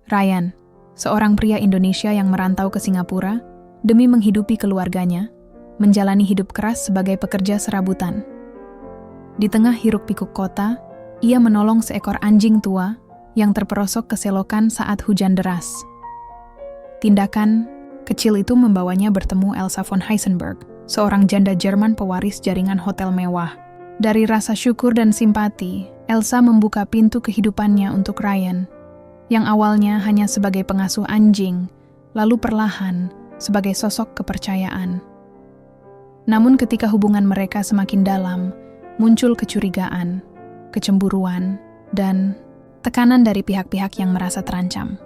Ryan, seorang pria Indonesia yang merantau ke Singapura demi menghidupi keluarganya, menjalani hidup keras sebagai pekerja serabutan. Di tengah hiruk-pikuk kota, ia menolong seekor anjing tua yang terperosok ke selokan saat hujan deras. Tindakan kecil itu membawanya bertemu Elsa von Heisenberg, seorang janda Jerman pewaris jaringan hotel mewah. Dari rasa syukur dan simpati, Elsa membuka pintu kehidupannya untuk Ryan, yang awalnya hanya sebagai pengasuh anjing, lalu perlahan sebagai sosok kepercayaan. Namun ketika hubungan mereka semakin dalam, muncul kecurigaan, kecemburuan, dan tekanan dari pihak-pihak yang merasa terancam.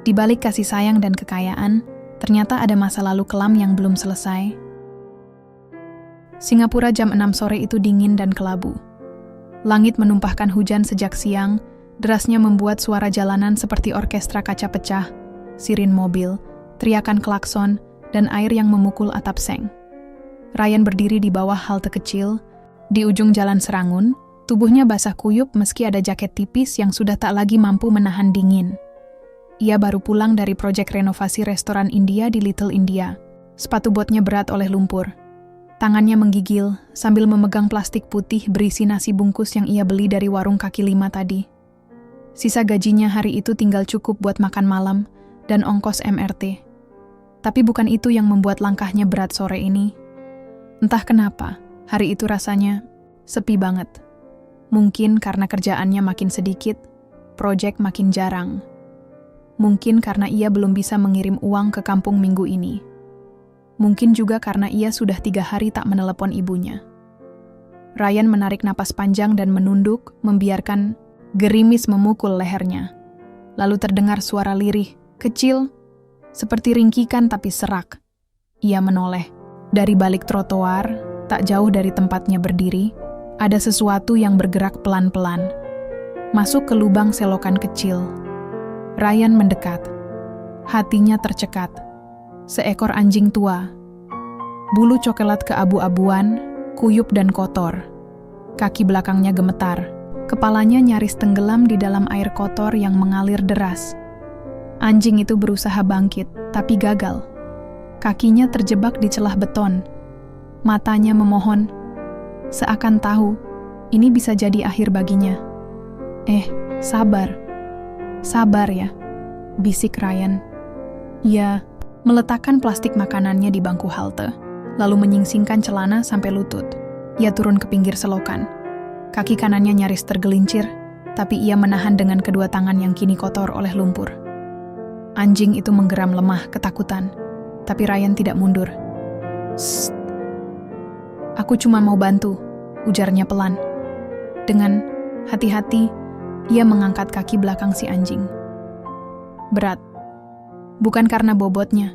Di balik kasih sayang dan kekayaan, ternyata ada masa lalu kelam yang belum selesai. Singapura jam 6 sore itu dingin dan kelabu. Langit menumpahkan hujan sejak siang, derasnya membuat suara jalanan seperti orkestra kaca pecah, sirin mobil, teriakan klakson, dan air yang memukul atap seng. Ryan berdiri di bawah halte kecil, di ujung jalan Serangun, tubuhnya basah kuyup meski ada jaket tipis yang sudah tak lagi mampu menahan dingin. Ia baru pulang dari proyek renovasi restoran India di Little India. Sepatu botnya berat oleh lumpur. Tangannya menggigil sambil memegang plastik putih berisi nasi bungkus yang ia beli dari warung kaki lima tadi. Sisa gajinya hari itu tinggal cukup buat makan malam dan ongkos MRT. Tapi bukan itu yang membuat langkahnya berat sore ini. Entah kenapa, hari itu rasanya sepi banget. Mungkin karena kerjaannya makin sedikit, proyek makin jarang. Mungkin karena ia belum bisa mengirim uang ke kampung minggu ini. Mungkin juga karena ia sudah 3 hari tak menelepon ibunya. Ryan menarik napas panjang dan menunduk, membiarkan gerimis memukul lehernya. Lalu terdengar suara lirih, kecil, seperti ringkikan tapi serak. Ia menoleh. Dari balik trotoar, tak jauh dari tempatnya berdiri, ada sesuatu yang bergerak pelan-pelan. Masuk ke lubang selokan kecil. Ryan mendekat. Hatinya tercekat. Seekor anjing tua. Bulu coklat keabu-abuan, kuyup dan kotor. Kaki belakangnya gemetar. Kepalanya nyaris tenggelam di dalam air kotor yang mengalir deras. Anjing itu berusaha bangkit, tapi gagal. Kakinya terjebak di celah beton. Matanya memohon, seakan tahu ini bisa jadi akhir baginya. Sabar. Sabar ya, bisik Ryan. Ia meletakkan plastik makanannya di bangku halte, lalu menyingsingkan celana sampai lutut. Ia turun ke pinggir selokan. Kaki kanannya nyaris tergelincir, tapi ia menahan dengan kedua tangan yang kini kotor oleh lumpur. Anjing itu menggeram lemah ketakutan, tapi Ryan tidak mundur. "Sst, aku cuma mau bantu," ujarnya pelan. Dengan hati-hati, ia mengangkat kaki belakang si anjing. Berat. Bukan karena bobotnya,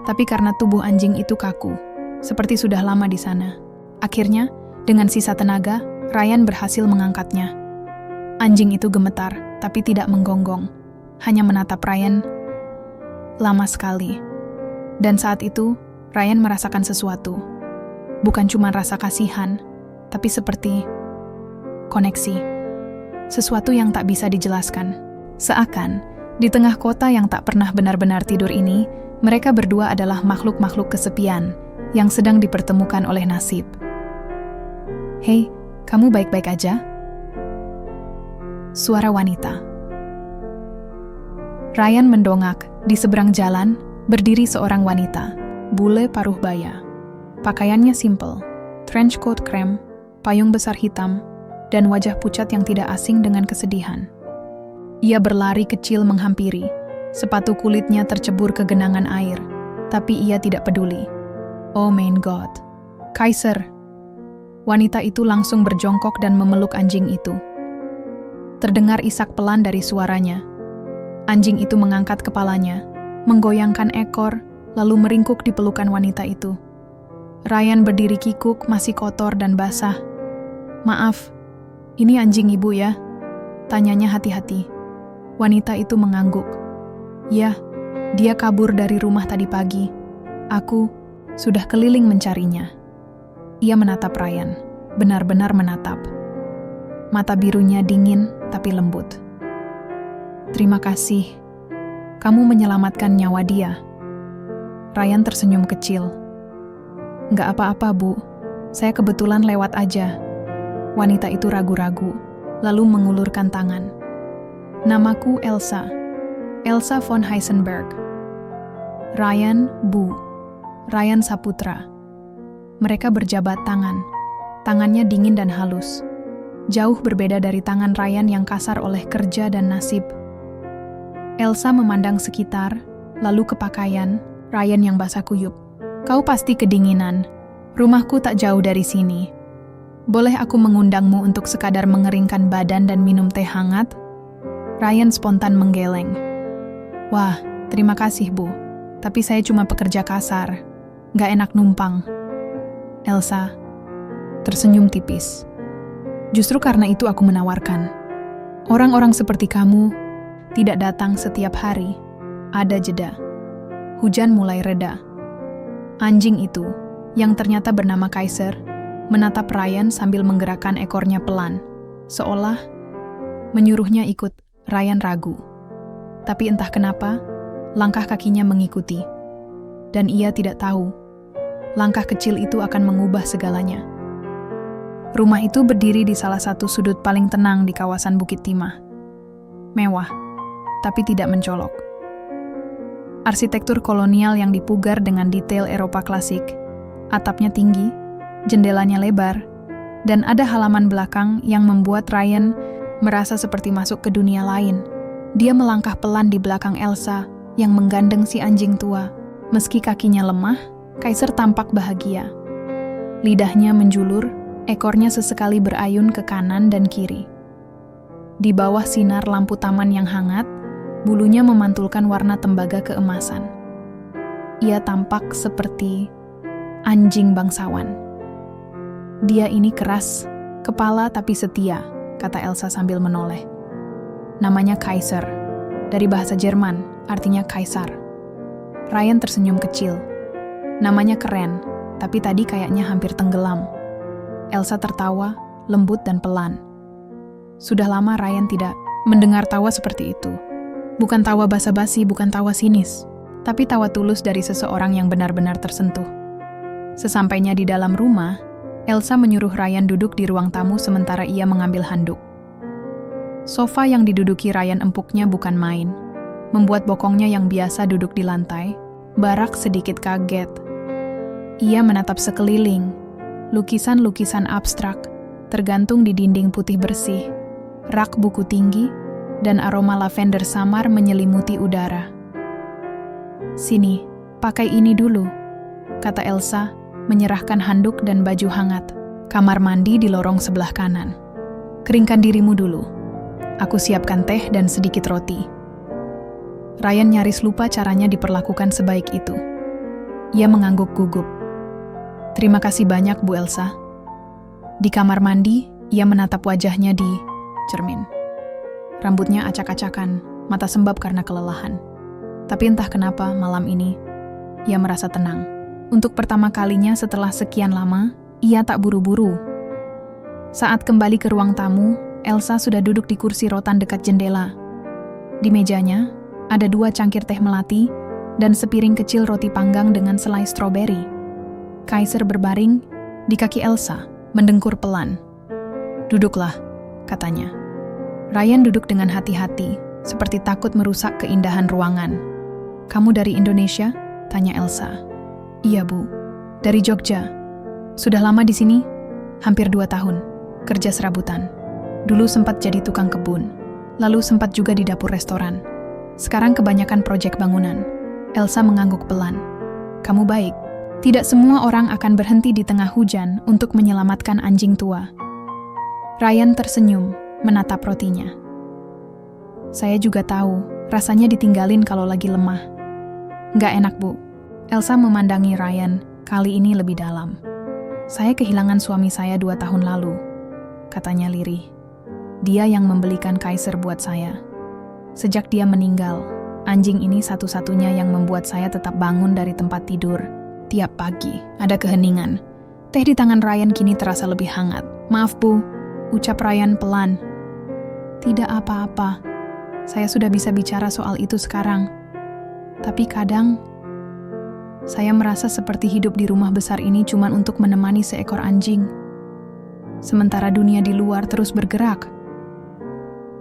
tapi karena tubuh anjing itu kaku, seperti sudah lama di sana. Akhirnya, dengan sisa tenaga, Ryan berhasil mengangkatnya. Anjing itu gemetar, tapi tidak menggonggong. Hanya menatap Ryan lama sekali. Dan saat itu, Ryan merasakan sesuatu. Bukan cuma rasa kasihan, tapi seperti koneksi. Sesuatu yang tak bisa dijelaskan. Seakan, di tengah kota yang tak pernah benar-benar tidur ini, mereka berdua adalah makhluk-makhluk kesepian yang sedang dipertemukan oleh nasib. "Hei, kamu baik-baik aja?" Suara wanita. Ryan mendongak. Di seberang jalan, berdiri seorang wanita, bule paruh baya. Pakaiannya simpel, trench coat krem, payung besar hitam, dan wajah pucat yang tidak asing dengan kesedihan. Ia berlari kecil menghampiri. Sepatu kulitnya tercebur ke genangan air, tapi ia tidak peduli. "Oh my God, Kaiser!" Wanita itu langsung berjongkok dan memeluk anjing itu. Terdengar isak pelan dari suaranya. Anjing itu mengangkat kepalanya, menggoyangkan ekor, lalu meringkuk di pelukan wanita itu. Ryan berdiri kikuk, masih kotor dan basah. "Maaf, ini anjing ibu ya?" tanyanya hati-hati. Wanita itu mengangguk. "Ya, dia kabur dari rumah tadi pagi. Aku sudah keliling mencarinya." Ia menatap Ryan, benar-benar menatap. Mata birunya dingin tapi lembut. Terima kasih. Kamu menyelamatkan nyawa dia. Ryan tersenyum kecil. Nggak apa-apa, Bu. Saya kebetulan lewat aja. Wanita itu ragu-ragu, lalu mengulurkan tangan. Namaku Elsa. Elsa von Heisenberg. Ryan, Bu. Ryan Saputra. Mereka berjabat tangan. Tangannya dingin dan halus. Jauh berbeda dari tangan Ryan yang kasar oleh kerja dan nasib. Elsa memandang sekitar, lalu ke pakaian Ryan yang basah kuyup. Kau pasti kedinginan. Rumahku tak jauh dari sini. Boleh aku mengundangmu untuk sekadar mengeringkan badan dan minum teh hangat? Ryan spontan menggeleng. Wah, terima kasih, Bu. Tapi saya cuma pekerja kasar. Nggak enak numpang. Elsa tersenyum tipis. Justru karena itu aku menawarkan. Orang-orang seperti kamu tidak datang setiap hari. Ada jeda. Hujan mulai reda. Anjing itu, yang ternyata bernama Kaiser, menatap Ryan sambil menggerakkan ekornya pelan, seolah menyuruhnya ikut. Ryan ragu. Tapi entah kenapa, langkah kakinya mengikuti. Dan ia tidak tahu, langkah kecil itu akan mengubah segalanya. Rumah itu berdiri di salah satu sudut paling tenang di kawasan Bukit Timah. Mewah, tapi tidak mencolok. Arsitektur kolonial yang dipugar dengan detail Eropa klasik. Atapnya tinggi, jendelanya lebar, dan ada halaman belakang yang membuat Ryan merasa seperti masuk ke dunia lain. Dia melangkah pelan di belakang Elsa yang menggandeng si anjing tua. Meski kakinya lemah, Kaiser tampak bahagia. Lidahnya menjulur, ekornya sesekali berayun ke kanan dan kiri. Di bawah sinar lampu taman yang hangat, bulunya memantulkan warna tembaga keemasan. Ia tampak seperti anjing bangsawan. Dia ini keras, kepala tapi setia, kata Elsa sambil menoleh. Namanya Kaiser, dari bahasa Jerman, artinya kaisar. Ryan tersenyum kecil. Namanya keren, tapi tadi kayaknya hampir tenggelam. Elsa tertawa, lembut dan pelan. Sudah lama Ryan tidak mendengar tawa seperti itu. Bukan tawa basa-basi, bukan tawa sinis, tapi tawa tulus dari seseorang yang benar-benar tersentuh. Sesampainya di dalam rumah, Elsa menyuruh Ryan duduk di ruang tamu sementara ia mengambil handuk. Sofa yang diduduki Ryan empuknya bukan main. Membuat bokongnya yang biasa duduk di lantai, Barak sedikit kaget. Ia menatap sekeliling. Lukisan-lukisan abstrak tergantung di dinding putih bersih. Rak buku tinggi dan aroma lavender samar menyelimuti udara. Sini, pakai ini dulu, kata Elsa, menyerahkan handuk dan baju hangat. Kamar mandi di lorong sebelah kanan. Keringkan dirimu dulu. Aku siapkan teh dan sedikit roti. Ryan nyaris lupa caranya diperlakukan sebaik itu. Ia mengangguk gugup. Terima kasih banyak, Bu Elsa. Di kamar mandi, ia menatap wajahnya di cermin. Rambutnya acak-acakan, mata sembab karena kelelahan. Tapi entah kenapa malam ini, ia merasa tenang. Untuk pertama kalinya setelah sekian lama, ia tak buru-buru. Saat kembali ke ruang tamu, Elsa sudah duduk di kursi rotan dekat jendela. Di mejanya, ada 2 cangkir teh melati dan sepiring kecil roti panggang dengan selai stroberi. Kaiser berbaring di kaki Elsa, mendengkur pelan. Duduklah, katanya. Ryan duduk dengan hati-hati, seperti takut merusak keindahan ruangan. Kamu dari Indonesia? Tanya Elsa. Iya, Bu. Dari Jogja. Sudah lama di sini? Hampir 2 tahun. Kerja serabutan. Dulu sempat jadi tukang kebun. Lalu sempat juga di dapur restoran. Sekarang kebanyakan proyek bangunan. Elsa mengangguk pelan. Kamu baik. Tidak semua orang akan berhenti di tengah hujan untuk menyelamatkan anjing tua. Ryan tersenyum, menatap rotinya. Saya juga tahu, rasanya ditinggalin kalau lagi lemah. Nggak enak, Bu. Elsa memandangi Ryan, kali ini lebih dalam. Saya kehilangan suami saya 2 tahun lalu, katanya lirih. Dia yang membelikan Kaiser buat saya. Sejak dia meninggal, anjing ini satu-satunya yang membuat saya tetap bangun dari tempat tidur. Tiap pagi, ada keheningan. Teh di tangan Ryan kini terasa lebih hangat. Maaf, Bu, ucap Ryan pelan. Tidak apa-apa. saya sudah bisa bicara soal itu sekarang. Tapi kadang, saya merasa seperti hidup di rumah besar ini cuma untuk menemani seekor anjing. Sementara dunia di luar terus bergerak.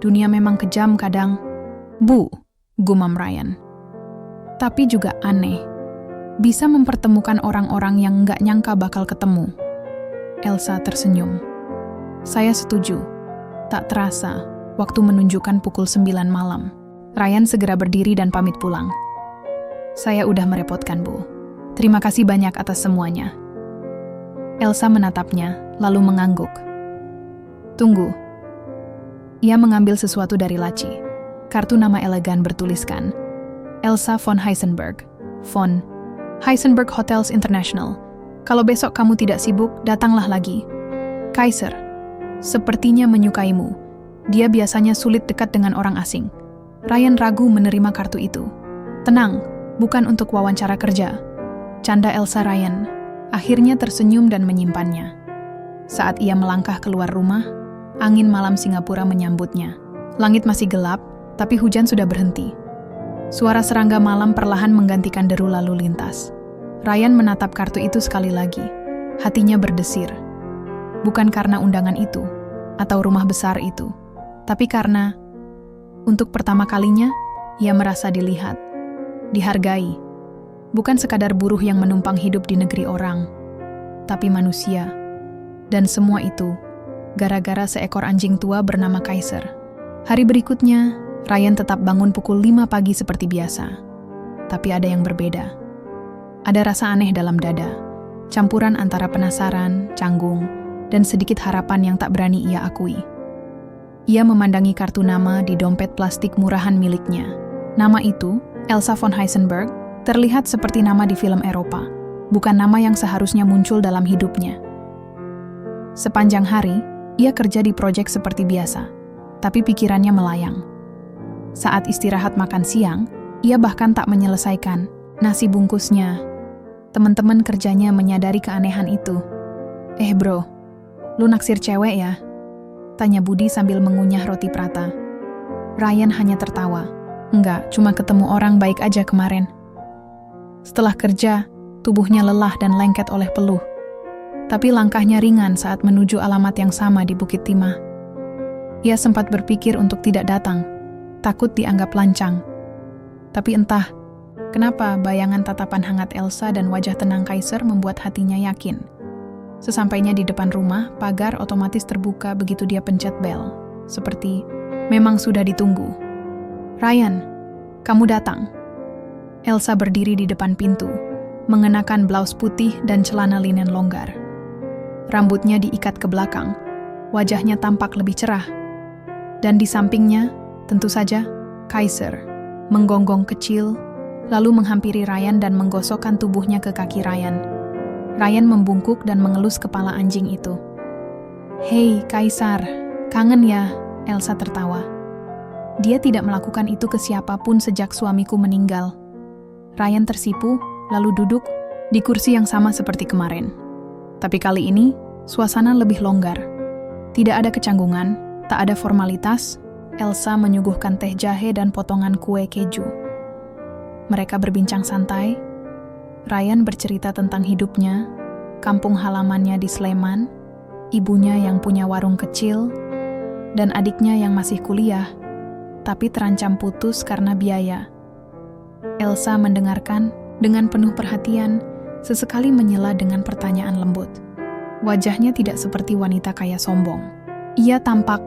Dunia memang kejam kadang. Bu, gumam Ryan. Tapi juga aneh. Bisa mempertemukan orang-orang yang nggak nyangka bakal ketemu. Elsa tersenyum. Saya setuju. Tak terasa, waktu menunjukkan pukul 9 malam. Ryan segera berdiri dan pamit pulang. Saya udah merepotkan, Bu. Terima kasih banyak atas semuanya. Elsa menatapnya, lalu mengangguk. Tunggu. Ia mengambil sesuatu dari laci. Kartu nama elegan bertuliskan, Elsa von Heisenberg. Von Heisenberg Hotels International. Kalau besok kamu tidak sibuk, datanglah lagi. Kaiser. Sepertinya menyukaimu. Dia biasanya sulit dekat dengan orang asing. Ryan ragu menerima kartu itu. Tenang, bukan untuk wawancara kerja. Canda Elsa Ryan. Akhirnya tersenyum dan menyimpannya. Saat ia melangkah keluar rumah, angin malam Singapura menyambutnya. Langit masih gelap, tapi hujan sudah berhenti. Suara serangga malam perlahan menggantikan deru lalu lintas. Ryan menatap kartu itu sekali lagi. Hatinya berdesir. Bukan karena undangan itu, atau rumah besar itu, tapi karena, untuk pertama kalinya, ia merasa dilihat, dihargai. Bukan sekadar buruh yang menumpang hidup di negeri orang, tapi manusia. Dan semua itu, gara-gara seekor anjing tua bernama Kaiser. Hari berikutnya, Ryan tetap bangun pukul 5 pagi seperti biasa. Tapi ada yang berbeda. Ada rasa aneh dalam dada, campuran antara penasaran, canggung, dan sedikit harapan yang tak berani ia akui. Ia memandangi kartu nama di dompet plastik murahan miliknya. Nama itu, Elsa von Heisenberg, terlihat seperti nama di film Eropa, bukan nama yang seharusnya muncul dalam hidupnya. Sepanjang hari, ia kerja di proyek seperti biasa, tapi pikirannya melayang. Saat istirahat makan siang, ia bahkan tak menyelesaikan nasi bungkusnya. Teman-teman kerjanya menyadari keanehan itu. Bro, lu naksir cewek ya? Tanya Budi sambil mengunyah roti prata. Ryan hanya tertawa. Enggak, cuma ketemu orang baik aja kemarin. Setelah kerja, tubuhnya lelah dan lengket oleh peluh. Tapi langkahnya ringan saat menuju alamat yang sama di Bukit Timah. Ia sempat berpikir untuk tidak datang, takut dianggap lancang. Tapi entah, kenapa bayangan tatapan hangat Elsa dan wajah tenang Kaiser membuat hatinya yakin. Sesampainya di depan rumah, pagar otomatis terbuka begitu dia pencet bel. Seperti memang sudah ditunggu. Ryan, kamu datang. Elsa berdiri di depan pintu, mengenakan blus putih dan celana linen longgar. Rambutnya diikat ke belakang, wajahnya tampak lebih cerah. Dan di sampingnya, tentu saja, Kaiser, menggonggong kecil, lalu menghampiri Ryan dan menggosokkan tubuhnya ke kaki Ryan. Ryan membungkuk dan mengelus kepala anjing itu. Hei, Kaisar, kangen ya, Elsa tertawa. Dia tidak melakukan itu ke siapapun sejak suamiku meninggal. Ryan tersipu, lalu duduk di kursi yang sama seperti kemarin. Tapi kali ini, suasana lebih longgar. Tidak ada kecanggungan, tak ada formalitas. Elsa menyuguhkan teh jahe dan potongan kue keju. Mereka berbincang santai. Ryan bercerita tentang hidupnya, kampung halamannya di Sleman, ibunya yang punya warung kecil, dan adiknya yang masih kuliah, tapi terancam putus karena biaya. Elsa mendengarkan dengan penuh perhatian, sesekali menyela dengan pertanyaan lembut. Wajahnya tidak seperti wanita kaya sombong. Ia tampak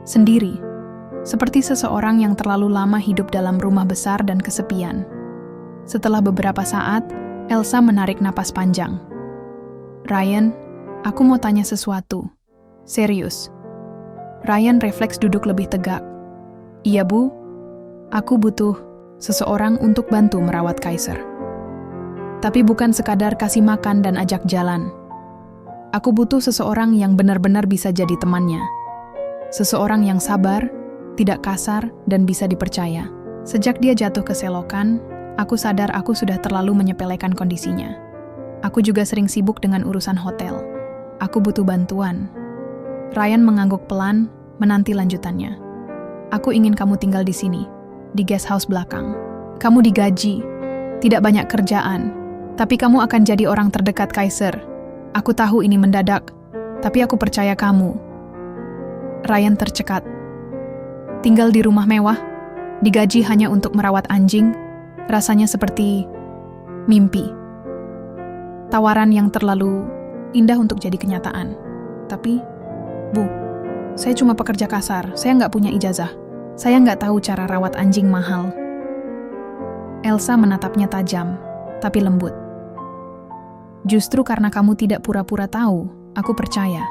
sendiri, seperti seseorang yang terlalu lama hidup dalam rumah besar dan kesepian. Setelah beberapa saat, Elsa menarik napas panjang. Ryan, aku mau tanya sesuatu. Serius. Ryan refleks duduk lebih tegak. Iya, Bu. Aku butuh seseorang untuk bantu merawat Kaiser. Tapi bukan sekadar kasih makan dan ajak jalan. Aku butuh seseorang yang benar-benar bisa jadi temannya. Seseorang yang sabar, tidak kasar, dan bisa dipercaya. Sejak dia jatuh ke selokan, aku sadar aku sudah terlalu menyepelekan kondisinya. Aku juga sering sibuk dengan urusan hotel. Aku butuh bantuan. Ryan mengangguk pelan, menanti lanjutannya. Aku ingin kamu tinggal di sini, di guest house belakang. Kamu digaji, tidak banyak kerjaan, tapi kamu akan jadi orang terdekat Kaiser. Aku tahu ini mendadak, tapi aku percaya kamu. Ryan tercekat. Tinggal di rumah mewah, digaji hanya untuk merawat anjing, rasanya seperti mimpi. Tawaran yang terlalu indah untuk jadi kenyataan. Tapi, Bu, saya cuma pekerja kasar, saya nggak punya ijazah. Saya nggak tahu cara rawat anjing mahal. Elsa menatapnya tajam, tapi lembut. Justru karena kamu tidak pura-pura tahu, aku percaya.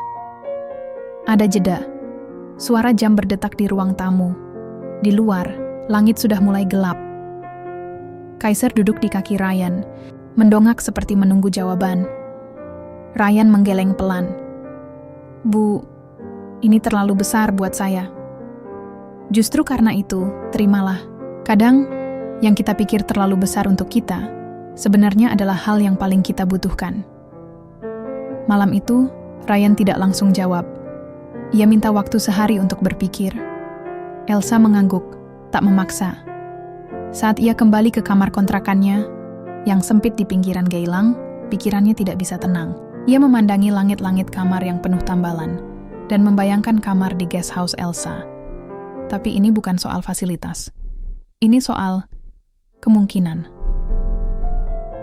Ada jeda. Suara jam berdetak di ruang tamu. Di luar, langit sudah mulai gelap. Kaiser duduk di kaki Ryan, mendongak seperti menunggu jawaban. Ryan menggeleng pelan. Bu, ini terlalu besar buat saya. Justru karena itu, terimalah. Kadang, yang kita pikir terlalu besar untuk kita, sebenarnya adalah hal yang paling kita butuhkan. Malam itu, Ryan tidak langsung jawab. Ia minta waktu sehari untuk berpikir. Elsa mengangguk, tak memaksa. Saat ia kembali ke kamar kontrakannya, yang sempit di pinggiran Geylang, pikirannya tidak bisa tenang. Ia memandangi langit-langit kamar yang penuh tambalan, dan membayangkan kamar di guest house Elsa. Tapi ini bukan soal fasilitas. Ini soal kemungkinan.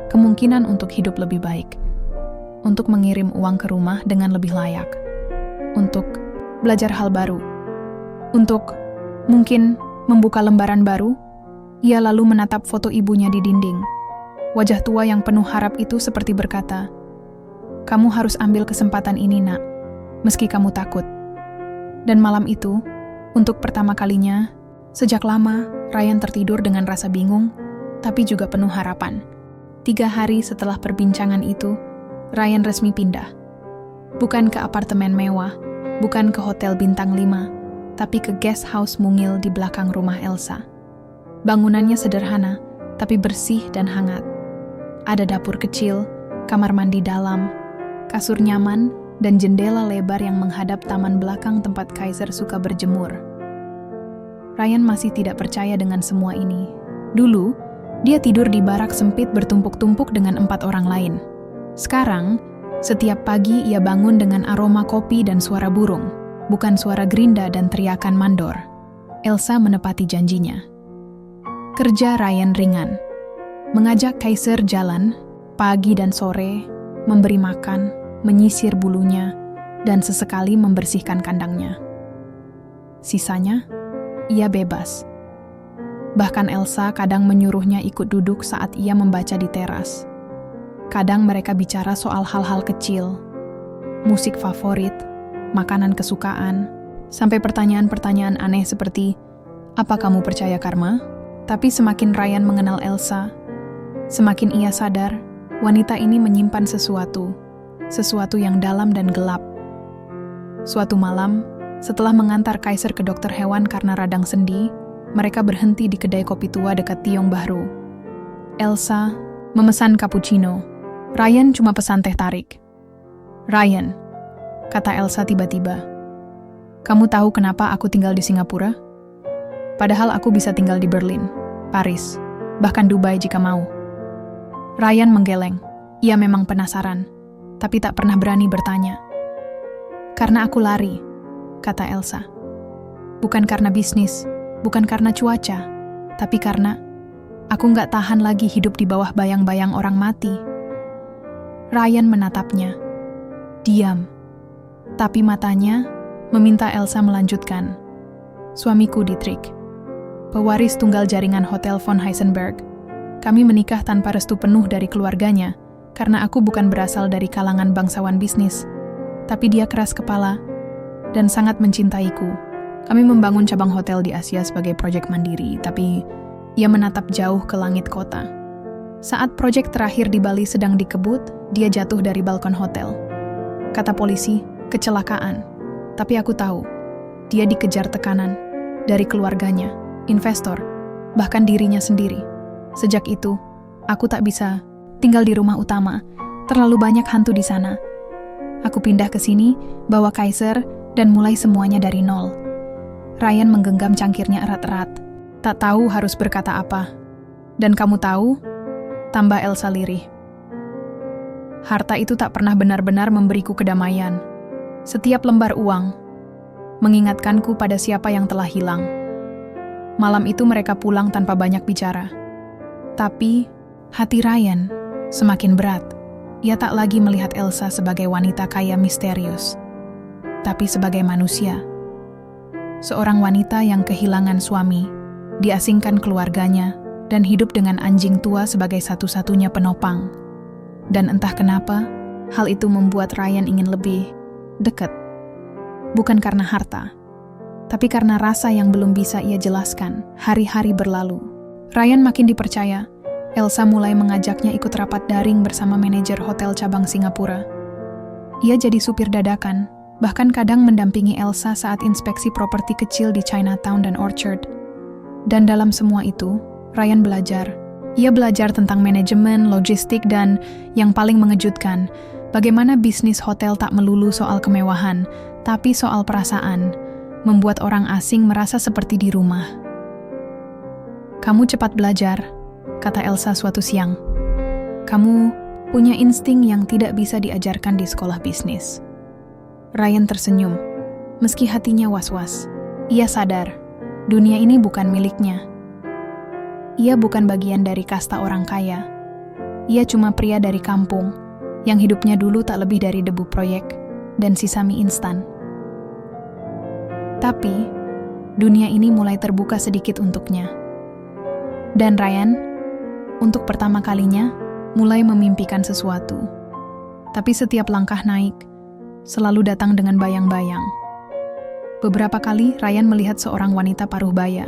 Kemungkinan untuk hidup lebih baik. Untuk mengirim uang ke rumah dengan lebih layak. Untuk belajar hal baru. Untuk mungkin membuka lembaran baru. Ia lalu menatap foto ibunya di dinding. Wajah tua yang penuh harap itu seperti berkata, "Kamu harus ambil kesempatan ini, Nak, meski kamu takut." Dan malam itu, untuk pertama kalinya, sejak lama, Ryan tertidur dengan rasa bingung, tapi juga penuh harapan. 3 hari setelah perbincangan itu, Ryan resmi pindah. Bukan ke apartemen mewah, bukan ke hotel bintang 5, tapi ke guest house mungil di belakang rumah Elsa. Bangunannya sederhana, tapi bersih dan hangat. Ada dapur kecil, kamar mandi dalam, kasur nyaman, dan jendela lebar yang menghadap taman belakang tempat Kaiser suka berjemur. Ryan masih tidak percaya dengan semua ini. Dulu, dia tidur di barak sempit bertumpuk-tumpuk dengan 4 orang lain. Sekarang, setiap pagi ia bangun dengan aroma kopi dan suara burung, bukan suara gerinda dan teriakan mandor. Elsa menepati janjinya. Kerja Ryan ringan. Mengajak Kaiser jalan, pagi dan sore, memberi makan, menyisir bulunya, dan sesekali membersihkan kandangnya. Sisanya, ia bebas. Bahkan Elsa kadang menyuruhnya ikut duduk saat ia membaca di teras. Kadang mereka bicara soal hal-hal kecil, musik favorit, makanan kesukaan, sampai pertanyaan-pertanyaan aneh seperti, "Apa kamu percaya karma?" Tapi semakin Ryan mengenal Elsa, semakin ia sadar wanita ini menyimpan sesuatu yang dalam dan gelap. Suatu malam, setelah mengantar Kaiser ke dokter hewan karena radang sendi, mereka berhenti di kedai kopi tua dekat Tiong Bahru. Elsa memesan cappuccino. Ryan cuma pesan teh tarik. "Ryan," kata Elsa tiba-tiba, "kamu tahu kenapa aku tinggal di Singapura? Padahal aku bisa tinggal di Berlin, Paris, bahkan Dubai jika mau." Ryan menggeleng. Ia memang penasaran, tapi tak pernah berani bertanya. "Karena aku lari," kata Elsa. "Bukan karena bisnis, bukan karena cuaca, tapi karena aku nggak tahan lagi hidup di bawah bayang-bayang orang mati." Ryan menatapnya. Diam. Tapi matanya meminta Elsa melanjutkan. "Suamiku Dietrich, pewaris tunggal jaringan Hotel von Heisenberg. Kami menikah tanpa restu penuh dari keluarganya, karena aku bukan berasal dari kalangan bangsawan bisnis. Tapi dia keras kepala dan sangat mencintaiku. Kami membangun cabang hotel di Asia sebagai proyek mandiri, tapi ia menatap jauh ke langit kota. Saat proyek terakhir di Bali sedang dikebut, dia jatuh dari balkon hotel. Kata polisi, kecelakaan. Tapi aku tahu, dia dikejar tekanan dari keluarganya, investor, bahkan dirinya sendiri. Sejak itu, aku tak bisa tinggal di rumah utama. Terlalu banyak hantu di sana. Aku pindah ke sini, bawa Kaiser, dan mulai semuanya dari nol. Ryan menggenggam cangkirnya erat-erat. Tak tahu harus berkata apa. Dan kamu tahu? Tambah Elsa lirih. Harta itu tak pernah benar-benar memberiku kedamaian. Setiap lembar uang mengingatkanku pada siapa yang telah hilang. Malam itu mereka pulang tanpa banyak bicara. Tapi hati Ryan semakin berat. Ia tak lagi melihat Elsa sebagai wanita kaya misterius, tapi sebagai manusia. Seorang wanita yang kehilangan suami, diasingkan keluarganya, dan hidup dengan anjing tua sebagai satu-satunya penopang. Dan entah kenapa, hal itu membuat Ryan ingin lebih dekat. Bukan karena harta, tapi karena rasa yang belum bisa ia jelaskan. Hari-hari berlalu. Ryan makin dipercaya. Elsa mulai mengajaknya ikut rapat daring bersama manajer hotel cabang Singapura. Ia jadi supir dadakan, bahkan kadang mendampingi Elsa saat inspeksi properti kecil di Chinatown dan Orchard. Dan dalam semua itu, Ryan belajar. Ia belajar tentang manajemen, logistik, dan yang paling mengejutkan, bagaimana bisnis hotel tak melulu soal kemewahan, tapi soal perasaan, membuat orang asing merasa seperti di rumah. Kamu cepat belajar, kata Elsa suatu siang. Kamu punya insting yang tidak bisa diajarkan di sekolah bisnis. Ryan tersenyum, meski hatinya was-was. Ia sadar, dunia ini bukan miliknya. Ia bukan bagian dari kasta orang kaya. Ia cuma pria dari kampung, yang hidupnya dulu tak lebih dari debu proyek dan sisa mie instan. Tapi, dunia ini mulai terbuka sedikit untuknya. Dan Ryan, untuk pertama kalinya, mulai memimpikan sesuatu. Tapi setiap langkah naik, selalu datang dengan bayang-bayang. Beberapa kali Ryan melihat seorang wanita paruh baya,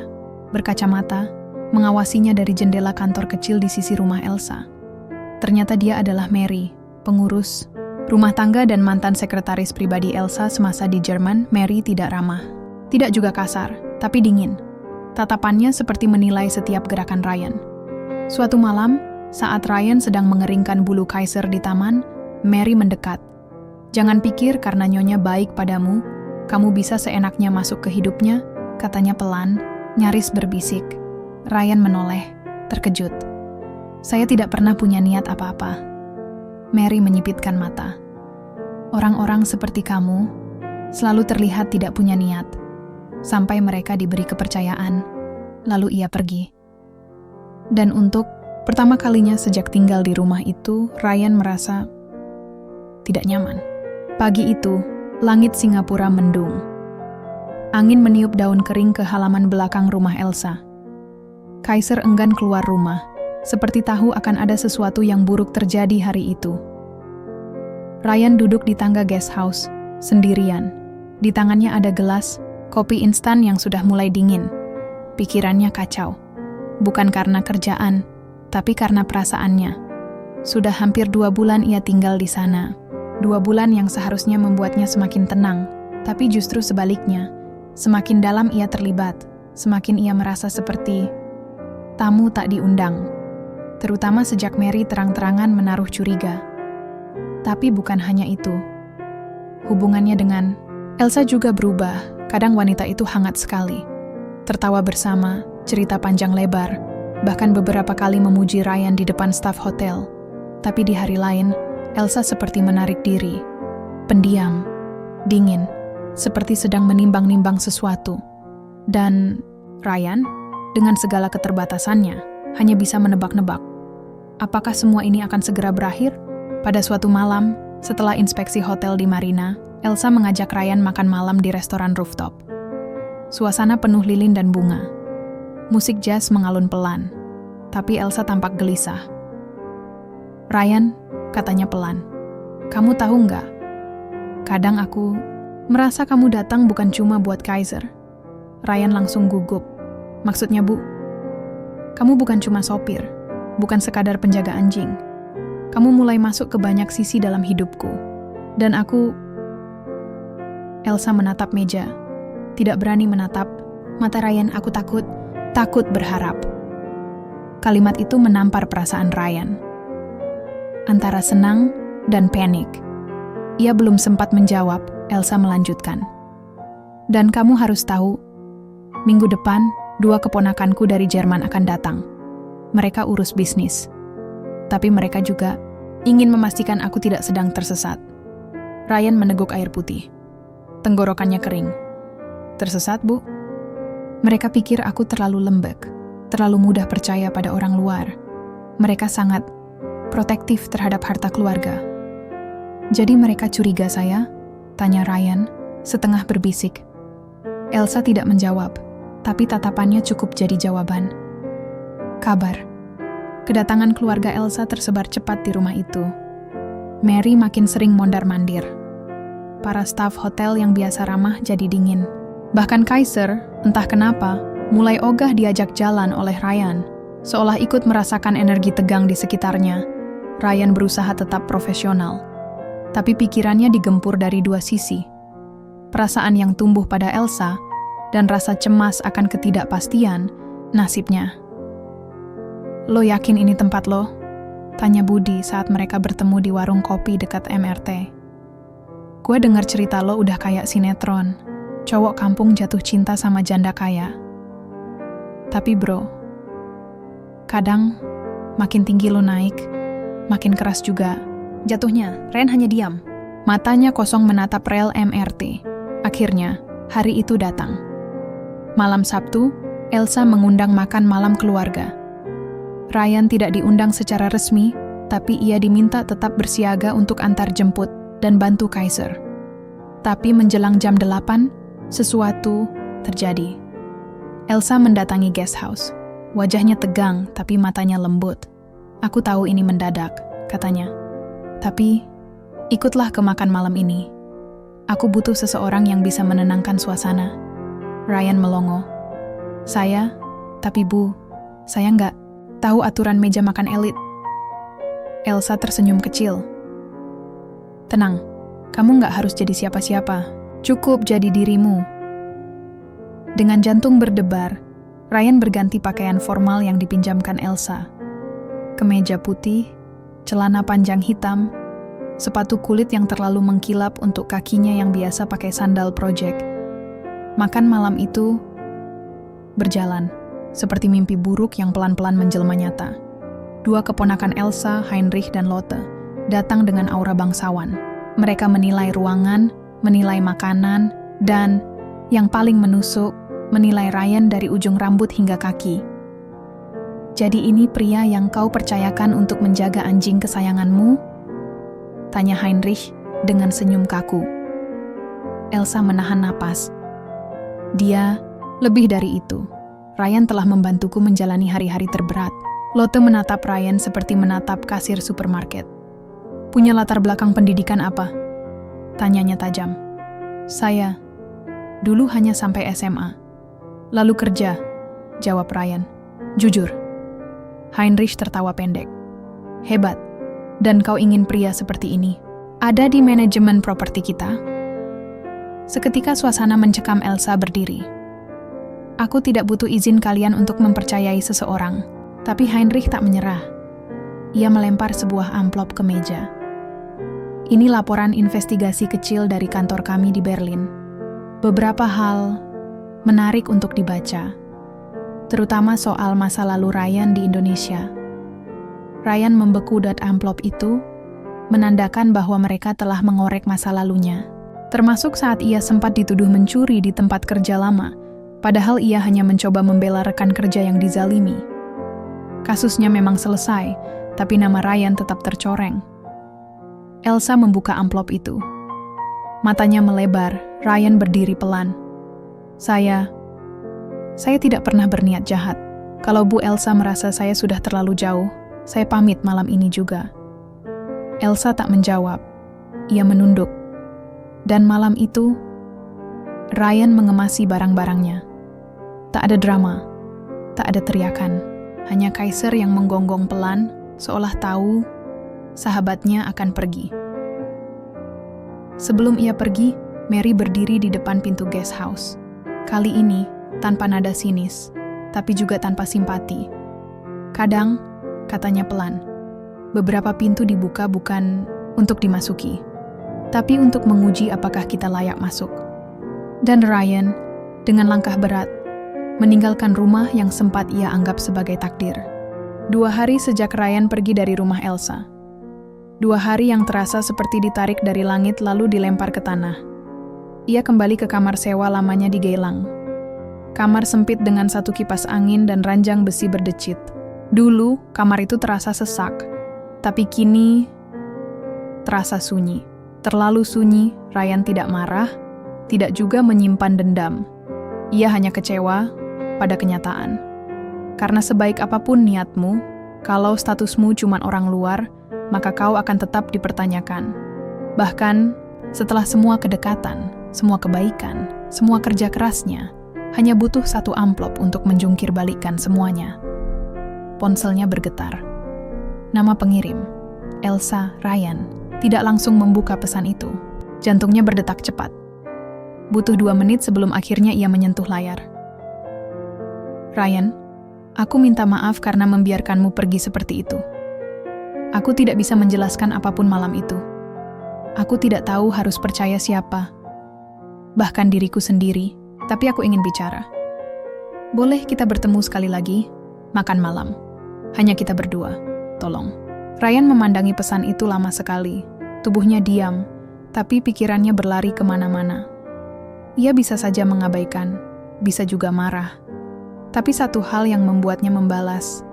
berkacamata, mengawasinya dari jendela kantor kecil di sisi rumah Elsa. Ternyata dia adalah Mary, pengurus rumah tangga dan mantan sekretaris pribadi Elsa semasa di Jerman. Mary tidak ramah, tidak juga kasar, tapi dingin. Tatapannya seperti menilai setiap gerakan Ryan. Suatu malam, saat Ryan sedang mengeringkan bulu Kaiser di taman, Mary mendekat. Jangan pikir karena nyonya baik padamu, kamu bisa seenaknya masuk ke hidupnya, katanya pelan, nyaris berbisik. Ryan menoleh, terkejut. Saya tidak pernah punya niat apa-apa. Mary menyipitkan mata. Orang-orang seperti kamu selalu terlihat tidak punya niat, sampai mereka diberi kepercayaan, lalu ia pergi. Dan untuk pertama kalinya sejak tinggal di rumah itu, Ryan merasa tidak nyaman. Pagi itu, langit Singapura mendung. Angin meniup daun kering ke halaman belakang rumah Elsa. Kaiser enggan keluar rumah, seperti tahu akan ada sesuatu yang buruk terjadi hari itu. Ryan duduk di tangga guest house, sendirian. Di tangannya ada gelas kopi instan yang sudah mulai dingin. Pikirannya kacau. Bukan karena kerjaan, tapi karena perasaannya. Sudah hampir 2 bulan ia tinggal di sana. 2 bulan yang seharusnya membuatnya semakin tenang, tapi justru sebaliknya. Semakin dalam ia terlibat, semakin ia merasa seperti tamu tak diundang. Terutama sejak Mary terang-terangan menaruh curiga. Tapi bukan hanya itu. Hubungannya dengan Elsa juga berubah. Kadang wanita itu hangat sekali. Tertawa bersama, cerita panjang lebar, bahkan beberapa kali memuji Ryan di depan staf hotel. Tapi di hari lain, Elsa seperti menarik diri. Pendiam, dingin, seperti sedang menimbang-nimbang sesuatu. Dan Ryan, dengan segala keterbatasannya, hanya bisa menebak-nebak. Apakah semua ini akan segera berakhir? Pada suatu malam, setelah inspeksi hotel di Marina, Elsa mengajak Ryan makan malam di restoran rooftop. Suasana penuh lilin dan bunga. Musik jazz mengalun pelan, tapi Elsa tampak gelisah. Ryan, katanya pelan, kamu tahu nggak? Kadang aku merasa kamu datang bukan cuma buat Kaiser. Ryan langsung gugup. Maksudnya, Bu? Kamu bukan cuma sopir, bukan sekadar penjaga anjing. Kamu mulai masuk ke banyak sisi dalam hidupku. Dan aku... Elsa menatap meja. Tidak berani menatap. Mata Ryan, aku takut berharap. Kalimat itu menampar perasaan Ryan. Antara senang dan panik. Ia belum sempat menjawab, Elsa melanjutkan. Dan kamu harus tahu, Minggu depan, 2 keponakanku dari Jerman akan datang. Mereka urus bisnis. Tapi mereka juga ingin memastikan aku tidak sedang tersesat. Ryan meneguk air putih. Tenggorokannya kering. Tersesat, Bu? Mereka pikir aku terlalu lembek, terlalu mudah percaya pada orang luar. Mereka sangat protektif terhadap harta keluarga. Jadi mereka curiga saya? Tanya Ryan, setengah berbisik. Elsa tidak menjawab, tapi tatapannya cukup jadi jawaban. Kabar. Kedatangan keluarga Elsa tersebar cepat di rumah itu. Mary makin sering mondar-mandir. Para staf hotel yang biasa ramah jadi dingin. Bahkan Kaiser, entah kenapa, mulai ogah diajak jalan oleh Ryan, seolah ikut merasakan energi tegang di sekitarnya. Ryan berusaha tetap profesional, tapi pikirannya digempur dari 2 sisi. Perasaan yang tumbuh pada Elsa dan rasa cemas akan ketidakpastian nasibnya. Lo yakin ini tempat lo? Tanya Budi saat mereka bertemu di warung kopi dekat MRT. Gue dengar cerita lo udah kayak sinetron. Cowok kampung jatuh cinta sama janda kaya. Tapi bro, kadang makin tinggi lo naik, makin keras juga jatuhnya. Ren hanya diam. Matanya kosong menatap rel MRT. Akhirnya, hari itu datang. Malam Sabtu, Elsa mengundang makan malam keluarga. Ryan tidak diundang secara resmi, tapi ia diminta tetap bersiaga untuk antar jemput dan bantu Kaiser. Tapi menjelang jam 8, sesuatu terjadi. Elsa mendatangi guest house. Wajahnya tegang, tapi matanya lembut. Aku tahu ini mendadak, katanya. Tapi, ikutlah ke makan malam ini. Aku butuh seseorang yang bisa menenangkan suasana. Ryan melongo. Saya, tapi Bu, saya nggak tahu aturan meja makan elit. Elsa tersenyum kecil. Tenang, kamu nggak harus jadi siapa-siapa. Cukup jadi dirimu. Dengan jantung berdebar, Ryan berganti pakaian formal yang dipinjamkan Elsa. Kemeja putih, celana panjang hitam, sepatu kulit yang terlalu mengkilap untuk kakinya yang biasa pakai sandal project. Makan malam itu berjalan, seperti mimpi buruk yang pelan-pelan menjelma nyata. 2 keponakan Elsa, Heinrich dan Lotte, datang dengan aura bangsawan. Mereka menilai ruangan, menilai makanan, dan, yang paling menusuk, menilai Ryan dari ujung rambut hingga kaki. Jadi ini pria yang kau percayakan untuk menjaga anjing kesayanganmu? Tanya Heinrich dengan senyum kaku. Elsa menahan napas. Dia lebih dari itu. Ryan telah membantuku menjalani hari-hari terberat. Lotte menatap Ryan seperti menatap kasir supermarket. Punya latar belakang pendidikan apa? Tanyanya tajam. Saya dulu hanya sampai SMA. Lalu kerja, jawab Ryan. Jujur. Heinrich tertawa pendek. Hebat. Dan kau ingin pria seperti ini ada di manajemen properti kita? Seketika suasana mencekam. Elsa berdiri. Aku tidak butuh izin kalian untuk mempercayai seseorang. Tapi Heinrich tak menyerah. Ia melempar sebuah amplop ke meja. Ini laporan investigasi kecil dari kantor kami di Berlin. Beberapa hal menarik untuk dibaca, terutama soal masa lalu Ryan di Indonesia. Ryan membeku amplop itu, menandakan bahwa mereka telah mengorek masa lalunya, termasuk saat ia sempat dituduh mencuri di tempat kerja lama, padahal ia hanya mencoba membela rekan kerja yang dizalimi. Kasusnya memang selesai, tapi nama Ryan tetap tercoreng. Elsa membuka amplop itu. Matanya melebar, Ryan berdiri pelan. Saya tidak pernah berniat jahat. Kalau Bu Elsa merasa saya sudah terlalu jauh, saya pamit malam ini juga. Elsa tak menjawab. Ia menunduk. Dan malam itu, Ryan mengemasi barang-barangnya. Tak ada drama, tak ada teriakan. Hanya Kaiser yang menggonggong pelan, seolah tahu sahabatnya akan pergi. Sebelum ia pergi, Mary berdiri di depan pintu guest house. Kali ini, tanpa nada sinis, tapi juga tanpa simpati. Kadang, katanya pelan, beberapa pintu dibuka bukan untuk dimasuki, tapi untuk menguji apakah kita layak masuk. Dan Ryan, dengan langkah berat, meninggalkan rumah yang sempat ia anggap sebagai takdir. 2 hari sejak Ryan pergi dari rumah Elsa. 2 hari yang terasa seperti ditarik dari langit lalu dilempar ke tanah. Ia kembali ke kamar sewa lamanya di Geylang. Kamar sempit dengan 1 kipas angin dan ranjang besi berdecit. Dulu, kamar itu terasa sesak, tapi kini terasa sunyi. Terlalu sunyi, Ryan tidak marah, tidak juga menyimpan dendam. Ia hanya kecewa pada kenyataan. Karena sebaik apapun niatmu, kalau statusmu cuma orang luar, maka kau akan tetap dipertanyakan. Bahkan, setelah semua kedekatan, semua kebaikan, semua kerja kerasnya, hanya butuh 1 amplop untuk menjungkir balikkan semuanya. Ponselnya bergetar. Nama pengirim, Elsa Ryan, tidak langsung membuka pesan itu. Jantungnya berdetak cepat. Butuh 2 menit sebelum akhirnya ia menyentuh layar. Ryan, aku minta maaf karena membiarkanmu pergi seperti itu. Aku tidak bisa menjelaskan apapun malam itu. Aku tidak tahu harus percaya siapa. Bahkan diriku sendiri, tapi aku ingin bicara. Boleh kita bertemu sekali lagi? Makan malam. Hanya kita berdua. Tolong. Ryan memandangi pesan itu lama sekali. Tubuhnya diam, tapi pikirannya berlari kemana-mana. Ia bisa saja mengabaikan, bisa juga marah. Tapi satu hal yang membuatnya membalas.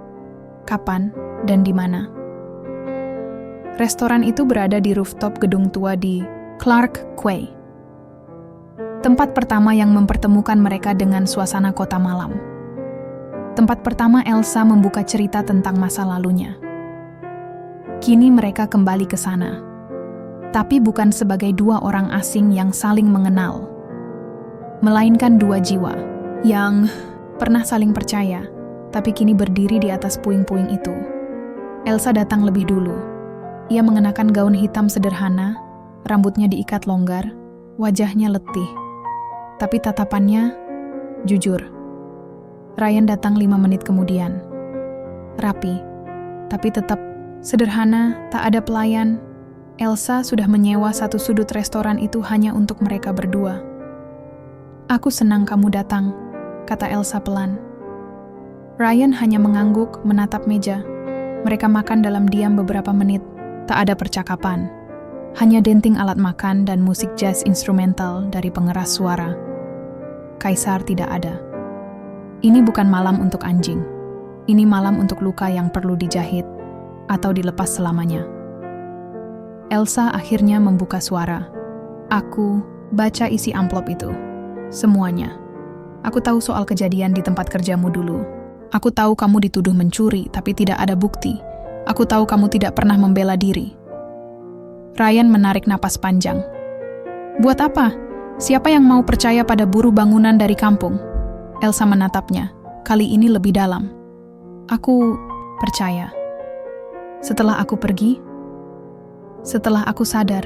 Kapan dan di mana? Restoran itu berada di rooftop gedung tua di Clark Quay. Tempat pertama yang mempertemukan mereka dengan suasana kota malam. Tempat pertama Elsa membuka cerita tentang masa lalunya. Kini mereka kembali ke sana. Tapi bukan sebagai 2 orang asing yang saling mengenal. Melainkan 2 jiwa yang pernah saling percaya, tapi kini berdiri di atas puing-puing itu. Elsa datang lebih dulu. Ia mengenakan gaun hitam sederhana, rambutnya diikat longgar, wajahnya letih. Tapi tatapannya jujur. Ryan datang 5 menit kemudian. Rapi, tapi tetap sederhana, tak ada pelayan. Elsa sudah menyewa 1 sudut restoran itu hanya untuk mereka berdua. Aku senang kamu datang, kata Elsa pelan. Ryan hanya mengangguk, menatap meja. Mereka makan dalam diam beberapa menit. Tak ada percakapan. Hanya denting alat makan dan musik jazz instrumental dari pengeras suara. Kaisar tidak ada. Ini bukan malam untuk anjing. Ini malam untuk luka yang perlu dijahit atau dilepas selamanya. Elsa akhirnya membuka suara. Aku baca isi amplop itu. Semuanya. Aku tahu soal kejadian di tempat kerjamu dulu. Aku tahu kamu dituduh mencuri, tapi tidak ada bukti. Aku tahu kamu tidak pernah membela diri. Ryan menarik napas panjang. Buat apa? Siapa yang mau percaya pada buruh bangunan dari kampung? Elsa menatapnya, kali ini lebih dalam. Aku percaya. Setelah aku pergi, setelah aku sadar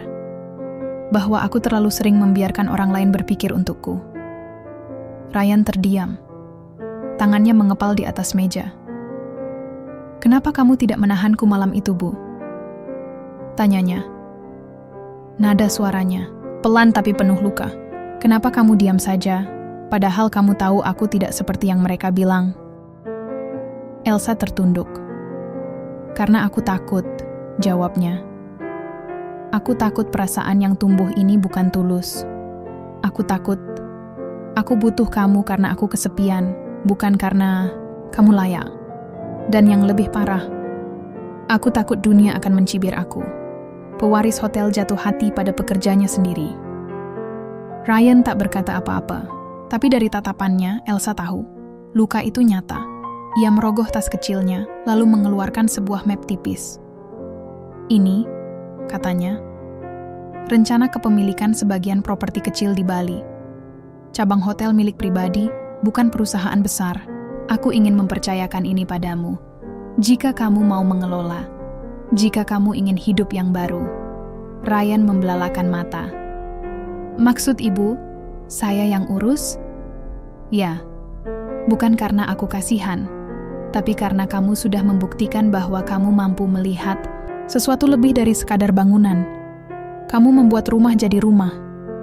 bahwa aku terlalu sering membiarkan orang lain berpikir untukku. Ryan terdiam. Tangannya mengepal di atas meja. Kenapa kamu tidak menahanku malam itu, Bu? Tanyanya. Nada suaranya, pelan tapi penuh luka. Kenapa kamu diam saja, padahal kamu tahu aku tidak seperti yang mereka bilang? Elsa tertunduk. Karena aku takut, jawabnya. Aku takut perasaan yang tumbuh ini bukan tulus. Aku takut. Aku butuh kamu karena aku kesepian, bukan karena kamu layak. Dan yang lebih parah, aku takut dunia akan mencibir aku. Pewaris hotel jatuh hati pada pekerjanya sendiri. Ryan tak berkata apa-apa, tapi dari tatapannya Elsa tahu, luka itu nyata. Ia merogoh tas kecilnya, lalu mengeluarkan sebuah map tipis. Ini, katanya, rencana kepemilikan sebagian properti kecil di Bali. Cabang hotel milik pribadi, bukan perusahaan besar. Aku ingin mempercayakan ini padamu. Jika kamu mau mengelola, jika kamu ingin hidup yang baru. Ryan membelalakan mata. Maksud ibu, saya yang urus? Ya, bukan karena aku kasihan, tapi karena kamu sudah membuktikan bahwa kamu mampu melihat sesuatu lebih dari sekadar bangunan. Kamu membuat rumah jadi rumah,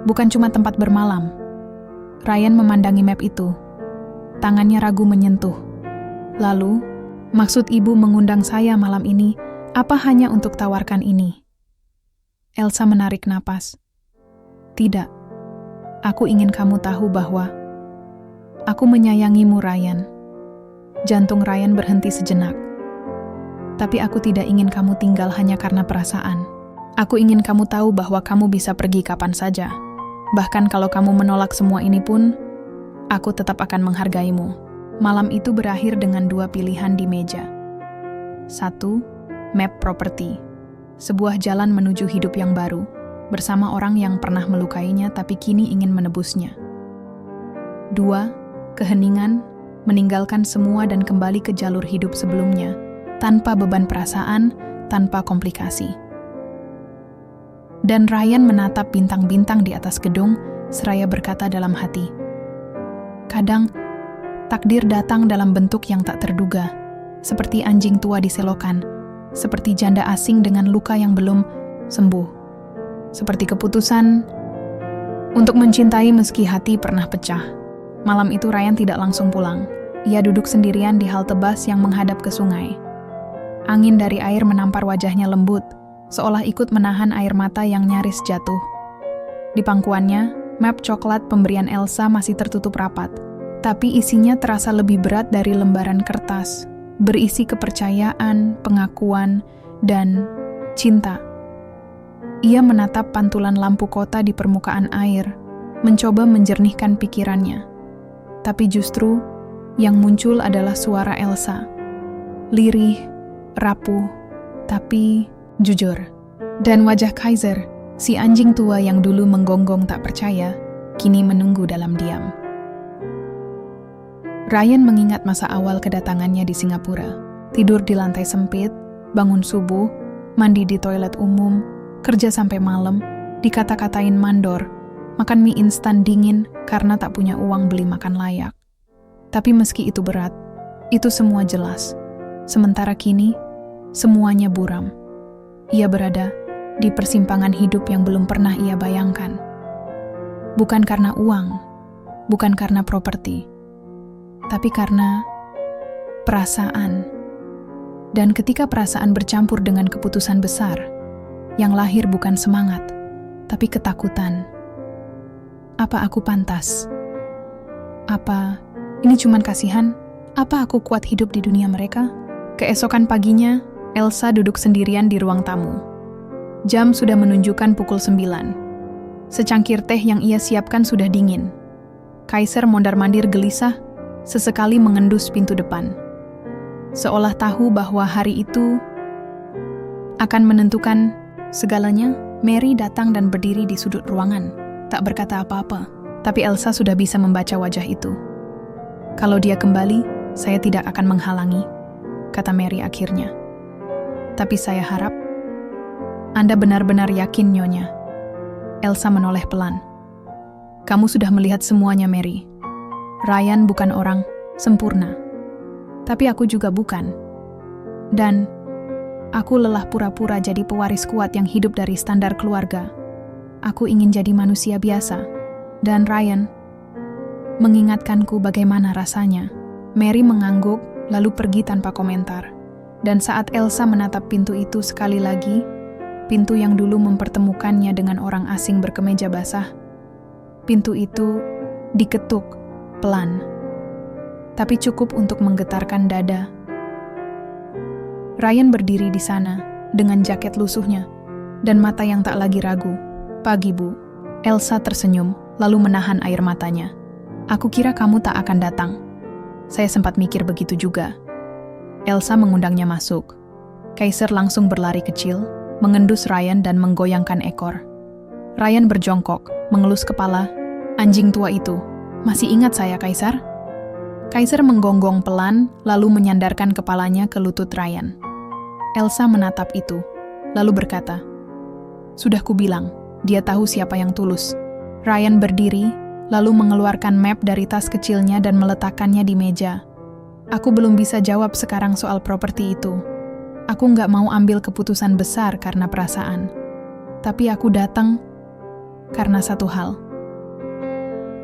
bukan cuma tempat bermalam. Ryan memandangi map itu. Tangannya ragu menyentuh. Lalu, maksud ibu mengundang saya malam ini, apa hanya untuk tawarkan ini? Elsa menarik napas. Tidak. Aku ingin kamu tahu bahwa aku menyayangimu, Ryan. Jantung Ryan berhenti sejenak. Tapi aku tidak ingin kamu tinggal hanya karena perasaan. Aku ingin kamu tahu bahwa kamu bisa pergi kapan saja. Bahkan kalau kamu menolak semua ini pun, aku tetap akan menghargaimu. Malam itu berakhir dengan 2 pilihan di meja. 1. Map properti. Sebuah jalan menuju hidup yang baru, bersama orang yang pernah melukainya tapi kini ingin menebusnya. 2. Keheningan, meninggalkan semua dan kembali ke jalur hidup sebelumnya, tanpa beban perasaan, tanpa komplikasi. Dan Ryan menatap bintang-bintang di atas gedung, seraya berkata dalam hati, kadang, takdir datang dalam bentuk yang tak terduga, seperti anjing tua di selokan, seperti janda asing dengan luka yang belum sembuh, seperti keputusan untuk mencintai meski hati pernah pecah. Malam itu Ryan tidak langsung pulang. Ia duduk sendirian di halte bus yang menghadap ke sungai. Angin dari air menampar wajahnya lembut, seolah ikut menahan air mata yang nyaris jatuh. Di pangkuannya, map coklat pemberian Elsa masih tertutup rapat, tapi isinya terasa lebih berat dari lembaran kertas, berisi kepercayaan, pengakuan, dan cinta. Ia menatap pantulan lampu kota di permukaan air, mencoba menjernihkan pikirannya. Tapi justru, yang muncul adalah suara Elsa. Lirih, rapuh, tapi jujur. Dan wajah Kaiser, si anjing tua yang dulu menggonggong tak percaya, kini menunggu dalam diam. Ryan mengingat masa awal kedatangannya di Singapura. Tidur di lantai sempit, bangun subuh, mandi di toilet umum, kerja sampai malam, dikata-katain mandor, makan mie instan dingin karena tak punya uang beli makan layak. Tapi meski itu berat, itu semua jelas. Sementara kini, semuanya buram. Ia berada di persimpangan hidup yang belum pernah ia bayangkan. Bukan karena uang, bukan karena properti, tapi karena perasaan. Dan ketika perasaan bercampur dengan keputusan besar, yang lahir bukan semangat, tapi ketakutan. Apa aku pantas? Apa ini cuman kasihan? Apa aku kuat hidup di dunia mereka? Keesokan paginya, Elsa duduk sendirian di ruang tamu. Jam sudah menunjukkan pukul 9. Secangkir teh yang ia siapkan sudah dingin. Kaiser mondar-mandir gelisah, sesekali mengendus pintu depan. Seolah tahu bahwa hari itu akan menentukan segalanya, Mary datang dan berdiri di sudut ruangan, tak berkata apa-apa. Tapi Elsa sudah bisa membaca wajah itu. Kalau dia kembali, saya tidak akan menghalangi, kata Mary akhirnya. Tapi saya harap Anda benar-benar yakin, Nyonya. Elsa menoleh pelan. Kamu sudah melihat semuanya, Mary. Ryan bukan orang sempurna. Tapi aku juga bukan. Dan aku lelah pura-pura jadi pewaris kuat yang hidup dari standar keluarga. Aku ingin jadi manusia biasa. Dan Ryan mengingatkanku bagaimana rasanya. Mary mengangguk, lalu pergi tanpa komentar. Dan saat Elsa menatap pintu itu sekali lagi, pintu yang dulu mempertemukannya dengan orang asing berkemeja basah, pintu itu diketuk pelan, tapi cukup untuk menggetarkan dada. Ryan berdiri di sana dengan jaket lusuhnya dan mata yang tak lagi ragu. Pagi, Bu. Elsa tersenyum, lalu menahan air matanya. Aku kira kamu tak akan datang. Saya sempat mikir begitu juga. Elsa mengundangnya masuk. Kaiser langsung berlari kecil, mengendus Ryan dan menggoyangkan ekor. Ryan berjongkok, mengelus kepala. Anjing tua itu, masih ingat saya, Kaiser? Kaiser menggonggong pelan, lalu menyandarkan kepalanya ke lutut Ryan. Elsa menatap itu, lalu berkata, "Sudah kubilang, dia tahu siapa yang tulus." Ryan berdiri, lalu mengeluarkan map dari tas kecilnya dan meletakkannya di meja. Aku belum bisa jawab sekarang soal properti itu. Aku nggak mau ambil keputusan besar karena perasaan. Tapi aku datang karena satu hal.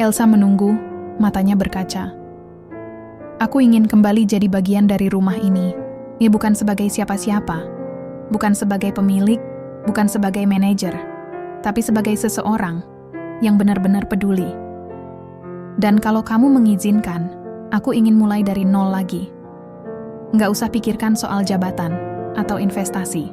Elsa menunggu, matanya berkaca. Aku ingin kembali jadi bagian dari rumah ini. Ya bukan sebagai siapa-siapa, bukan sebagai pemilik, bukan sebagai manajer, tapi sebagai seseorang yang benar-benar peduli. Dan kalau kamu mengizinkan, aku ingin mulai dari nol lagi. Nggak usah pikirkan soal jabatan atau investasi.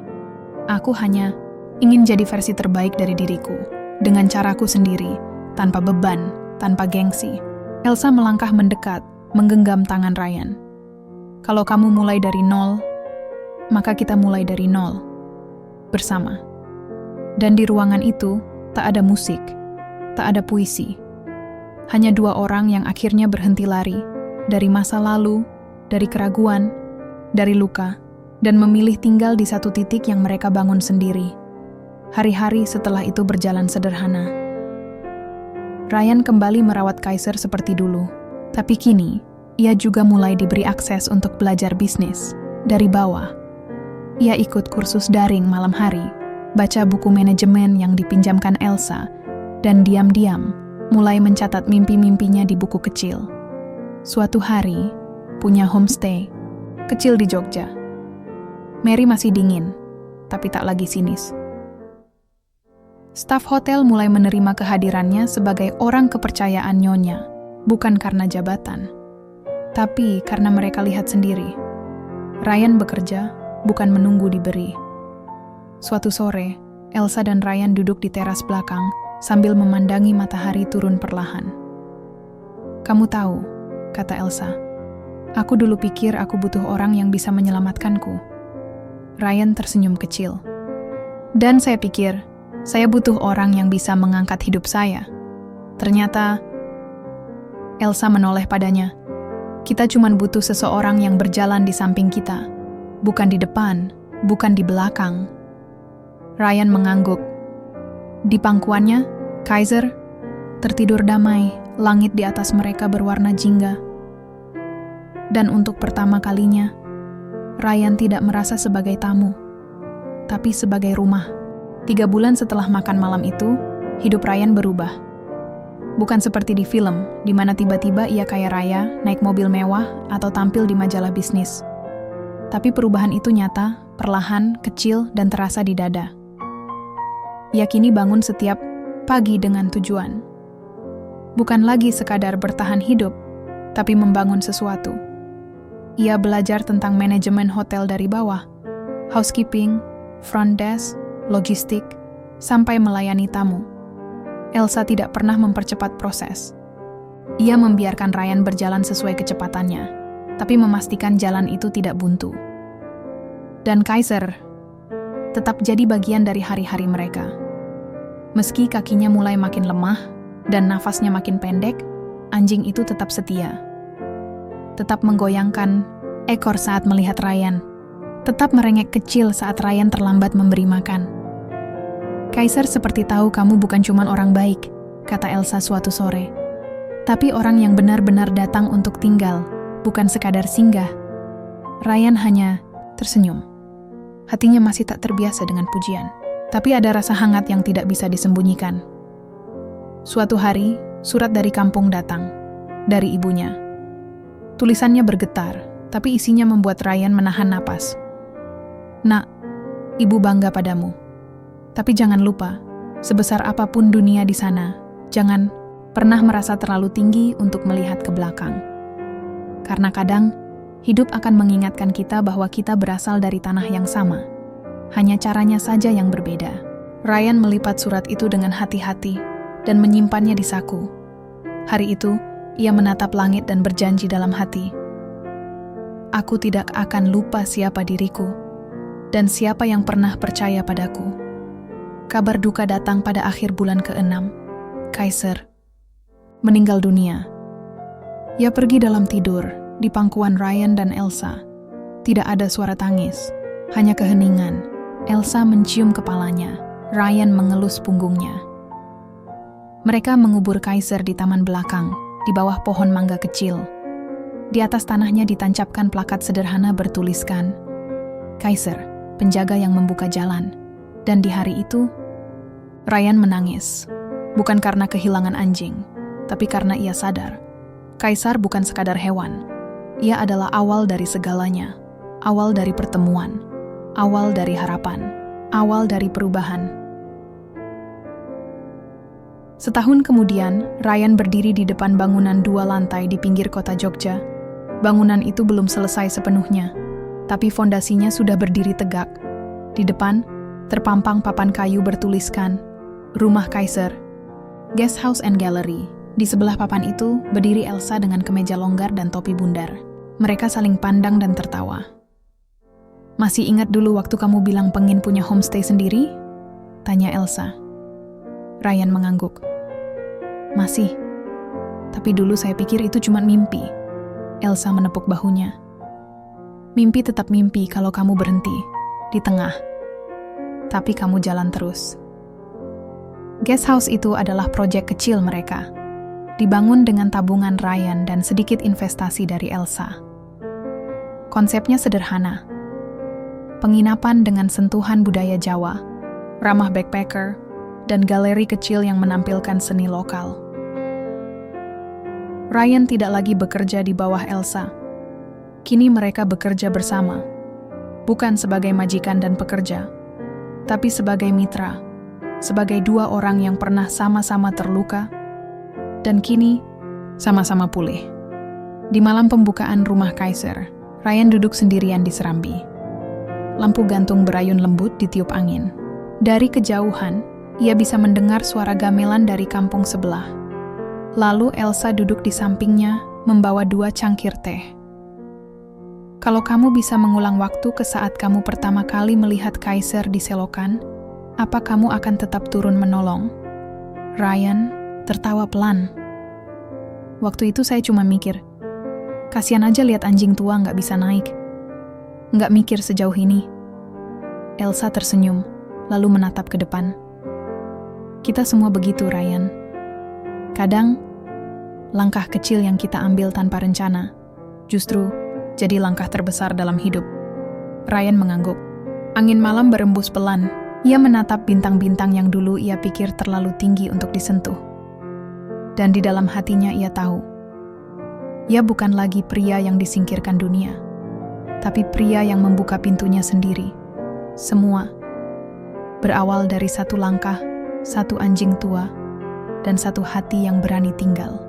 Aku hanya ingin jadi versi terbaik dari diriku, dengan caraku sendiri, tanpa beban, tanpa gengsi. Elsa melangkah mendekat, menggenggam tangan Ryan. Kalau kamu mulai dari nol, maka kita mulai dari nol, bersama. Dan di ruangan itu, tak ada musik, tak ada puisi. Hanya dua orang yang akhirnya berhenti lari, dari masa lalu, dari keraguan, dari luka, dan memilih tinggal di satu titik yang mereka bangun sendiri. Hari-hari setelah itu berjalan sederhana. Ryan kembali merawat Kaiser seperti dulu, tapi kini, ia juga mulai diberi akses untuk belajar bisnis, dari bawah. Ia ikut kursus daring malam hari, baca buku manajemen yang dipinjamkan Elsa, dan diam-diam mulai mencatat mimpi-mimpinya di buku kecil. Suatu hari, punya homestay kecil di Jogja. Mary masih dingin, tapi tak lagi sinis. Staf hotel mulai menerima kehadirannya sebagai orang kepercayaan Nyonya, bukan karena jabatan, tapi karena mereka lihat sendiri. Ryan bekerja, bukan menunggu diberi. Suatu sore, Elsa dan Ryan duduk di teras belakang sambil memandangi matahari turun perlahan. "Kamu tahu," kata Elsa, "aku dulu pikir aku butuh orang yang bisa menyelamatkanku." Ryan tersenyum kecil. "Dan saya pikir, saya butuh orang yang bisa mengangkat hidup saya." Ternyata, Elsa menoleh padanya. "Kita cuma butuh seseorang yang berjalan di samping kita, bukan di depan, bukan di belakang." Ryan mengangguk. Di pangkuannya, Kaiser tertidur damai, langit di atas mereka berwarna jingga. Dan untuk pertama kalinya, Ryan tidak merasa sebagai tamu, tapi sebagai rumah. 3 bulan setelah makan malam itu, hidup Ryan berubah. Bukan seperti di film, di mana tiba-tiba ia kaya raya, naik mobil mewah, atau tampil di majalah bisnis. Tapi perubahan itu nyata, perlahan, kecil, dan terasa di dada. Ia kini bangun setiap pagi dengan tujuan. Bukan lagi sekadar bertahan hidup, tapi membangun sesuatu. Ia belajar tentang manajemen hotel dari bawah, housekeeping, front desk, logistik, sampai melayani tamu. Elsa tidak pernah mempercepat proses. Ia membiarkan Ryan berjalan sesuai kecepatannya, tapi memastikan jalan itu tidak buntu. Dan Kaiser tetap jadi bagian dari hari-hari mereka. Meski kakinya mulai makin lemah dan nafasnya makin pendek, anjing itu tetap setia. Tetap menggoyangkan ekor saat melihat Ryan. Tetap merengek kecil saat Ryan terlambat memberi makan. "Kaiser seperti tahu kamu bukan cuma orang baik," kata Elsa suatu sore. "Tapi orang yang benar-benar datang untuk tinggal, bukan sekadar singgah." Ryan hanya tersenyum. Hatinya masih tak terbiasa dengan pujian. Tapi ada rasa hangat yang tidak bisa disembunyikan. Suatu hari, surat dari kampung datang, dari ibunya. Tulisannya bergetar, tapi isinya membuat Ryan menahan napas. "Nak, ibu bangga padamu. Tapi jangan lupa, sebesar apapun dunia di sana, jangan pernah merasa terlalu tinggi untuk melihat ke belakang. Karena kadang, hidup akan mengingatkan kita bahwa kita berasal dari tanah yang sama. Hanya caranya saja yang berbeda." Ryan melipat surat itu dengan hati-hati dan menyimpannya di saku. Hari itu, ia menatap langit dan berjanji dalam hati, "Aku tidak akan lupa siapa diriku dan siapa yang pernah percaya padaku." Kabar duka datang pada akhir bulan ke-6. Kaiser meninggal dunia. Ia pergi dalam tidur di pangkuan Ryan dan Elsa. Tidak ada suara tangis, hanya keheningan. Elsa mencium kepalanya, Ryan mengelus punggungnya. Mereka mengubur Kaiser di taman belakang, di bawah pohon mangga kecil. Di atas tanahnya ditancapkan plakat sederhana bertuliskan, "Kaiser, penjaga yang membuka jalan." Dan di hari itu, Ryan menangis. Bukan karena kehilangan anjing, tapi karena ia sadar, Kaiser bukan sekadar hewan. Ia adalah awal dari segalanya, awal dari pertemuan, awal dari harapan, awal dari perubahan. Setahun kemudian, Ryan berdiri di depan bangunan 2 lantai di pinggir kota Jogja. Bangunan itu belum selesai sepenuhnya, tapi fondasinya sudah berdiri tegak. Di depan, terpampang papan kayu bertuliskan, Rumah Kaiser, Guest House and Gallery. Di sebelah papan itu, berdiri Elsa dengan kemeja longgar dan topi bundar. Mereka saling pandang dan tertawa. "Masih ingat dulu waktu kamu bilang pengen punya homestay sendiri?" tanya Elsa. Ryan mengangguk. "Masih. Tapi dulu saya pikir itu cuma mimpi." Elsa menepuk bahunya. "Mimpi tetap mimpi kalau kamu berhenti di tengah. Tapi kamu jalan terus." Guest house itu adalah proyek kecil mereka. Dibangun dengan tabungan Ryan dan sedikit investasi dari Elsa. Konsepnya sederhana. Penginapan dengan sentuhan budaya Jawa, ramah backpacker, dan galeri kecil yang menampilkan seni lokal. Ryan tidak lagi bekerja di bawah Elsa. Kini mereka bekerja bersama, bukan sebagai majikan dan pekerja, tapi sebagai mitra, sebagai 2 orang yang pernah sama-sama terluka, dan kini sama-sama pulih. Di malam pembukaan Rumah Kaiser, Ryan duduk sendirian di serambi. Lampu gantung berayun lembut ditiup angin. Dari kejauhan, ia bisa mendengar suara gamelan dari kampung sebelah. Lalu Elsa duduk di sampingnya, membawa 2 cangkir teh. "Kalau kamu bisa mengulang waktu ke saat kamu pertama kali melihat Kaiser di selokan, apa kamu akan tetap turun menolong?" Ryan tertawa pelan. "Waktu itu saya cuma mikir, kasihan aja lihat anjing tua nggak bisa naik. Nggak mikir sejauh ini." Elsa tersenyum, lalu menatap ke depan. "Kita semua begitu, Ryan. Kadang, langkah kecil yang kita ambil tanpa rencana, justru jadi langkah terbesar dalam hidup." Ryan mengangguk. Angin malam berembus pelan. Ia menatap bintang-bintang yang dulu ia pikir terlalu tinggi untuk disentuh. Dan di dalam hatinya ia tahu, ia bukan lagi pria yang disingkirkan dunia, tapi pria yang membuka pintunya sendiri. Semua berawal dari 1 langkah, 1 anjing tua, dan 1 hati yang berani tinggal.